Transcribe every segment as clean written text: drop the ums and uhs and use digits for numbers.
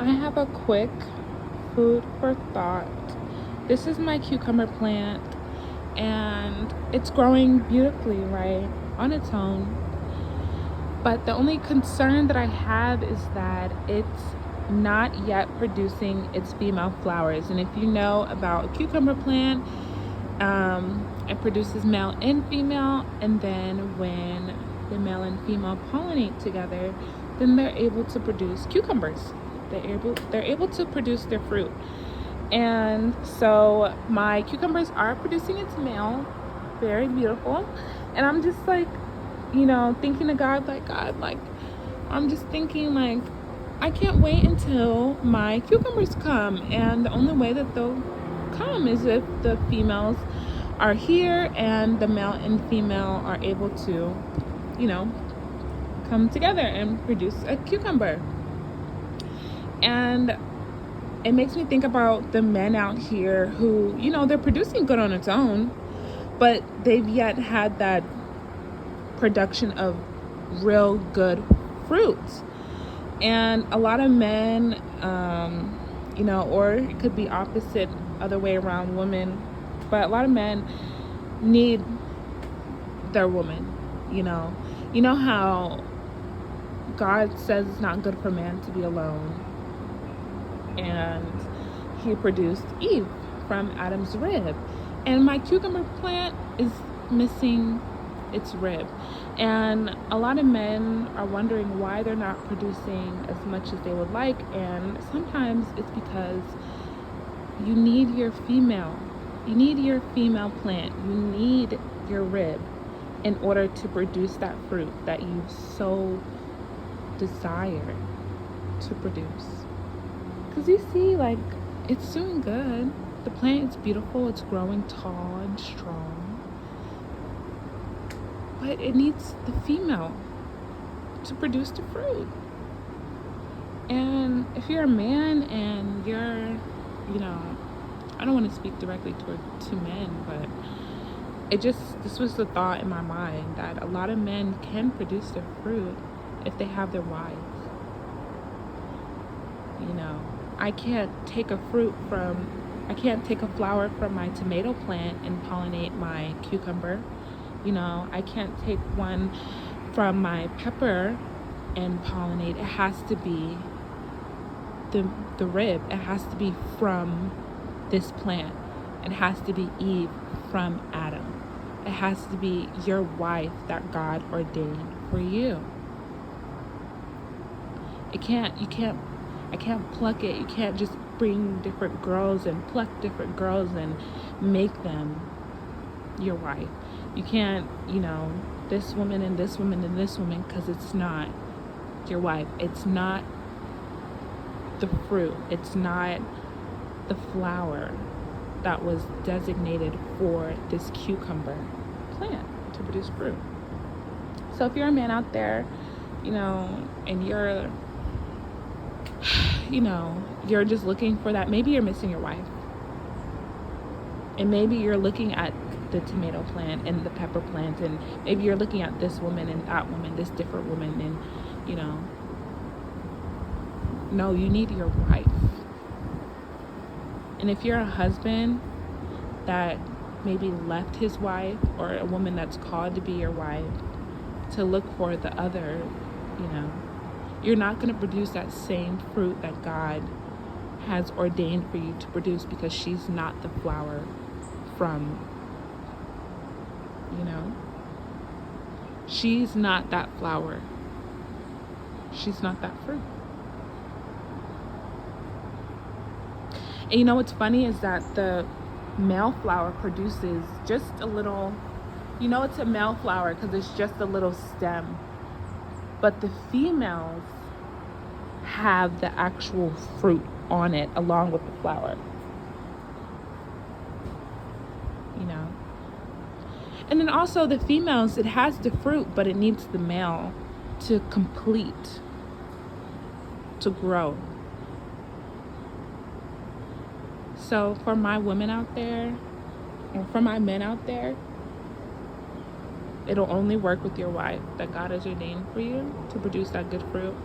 I have a quick food for thought. This is my cucumber plant, and it's growing beautifully, right, on its own. But the only concern that I have is that it's not yet producing its female flowers. And if you know about a cucumber plant, it produces male and female, and then when the male and female pollinate together, then they're able to produce cucumbers. They're able to produce their fruit. And so my cucumbers are producing its male, very beautiful. And I'm just like, thinking to God, like, I'm just thinking, like, I can't wait until my cucumbers come. And the only way that they'll come is if the females are here and the male and female are able to, you know, come together and produce a cucumber. And it makes me think about the men out here who, they're producing good on its own, but they've yet had that production of real good fruits. And a lot of men, or it could be opposite, other way around, women, but a lot of men need their woman. You know how God says it's not good for man to be alone, and he produced Eve from Adam's rib, and my cucumber plant is missing its rib. And a lot of men are wondering why they're not producing as much as they would like, and sometimes it's because you need your female plant, you need your rib in order to produce that fruit that you so desire to produce. Because you see, like, it's doing good. The plant is beautiful, it's growing tall and strong, but it needs the female to produce the fruit. And if you're a man and you're, I don't want to speak directly to men, but this was the thought in my mind that a lot of men can produce their fruit if they have their wives. I can't take a flower from my tomato plant and pollinate my cucumber. I can't take one from my pepper and pollinate. It has to be the rib. It has to be from this plant. It has to be Eve from Adam. It has to be your wife that God ordained for you. I can't pluck it. You can't just bring different girls and pluck different girls and make them your wife. You can't, this woman and this woman and this woman, because it's not your wife. It's not the fruit. It's not the flower that was designated for this cucumber plant to produce fruit. So if you're a man out there, and you're just looking for that, maybe you're missing your wife, and maybe you're looking at the tomato plant and the pepper plant, and maybe you're looking at this woman and that woman, this different woman, and no, you need your wife. And if you're a husband that maybe left his wife, or a woman that's called to be your wife, to look for the other, you're not going to produce that same fruit that God has ordained for you to produce, because she's not the flower from, she's not that flower. She's not that fruit. And what's funny is that the male flower produces just a little, it's a male flower because it's just a little stem. But the females have the actual fruit on it along with the flower. And then also the females, it has the fruit, but it needs the male to complete, to grow. So for my women out there, and for my men out there, it'll only work with your wife that God has ordained for you to produce that good fruit.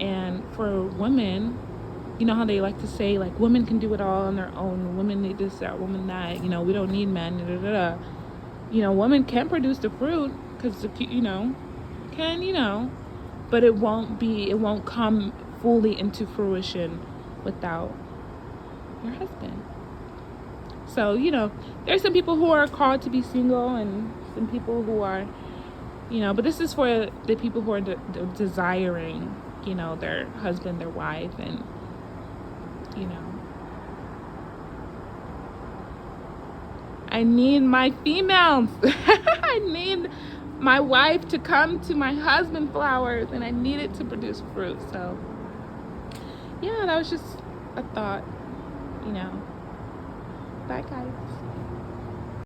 And for women, You know how they like to say, like, women can do it all on their own. Women need this, that, women that. You know, we don't need men. Da, da, da. You know, women can produce the fruit because, you know, but it won't come fully into fruition without your husband. So, you know, there's some people who are called to be single and some people who are, you know, but this is for the people who are desiring, you know, their husband, their wife, and, you know, I need my females. I need my wife to come to my husband flowers, and I need it to produce fruit. So, yeah, that was just a thought, you know. Bye, guys.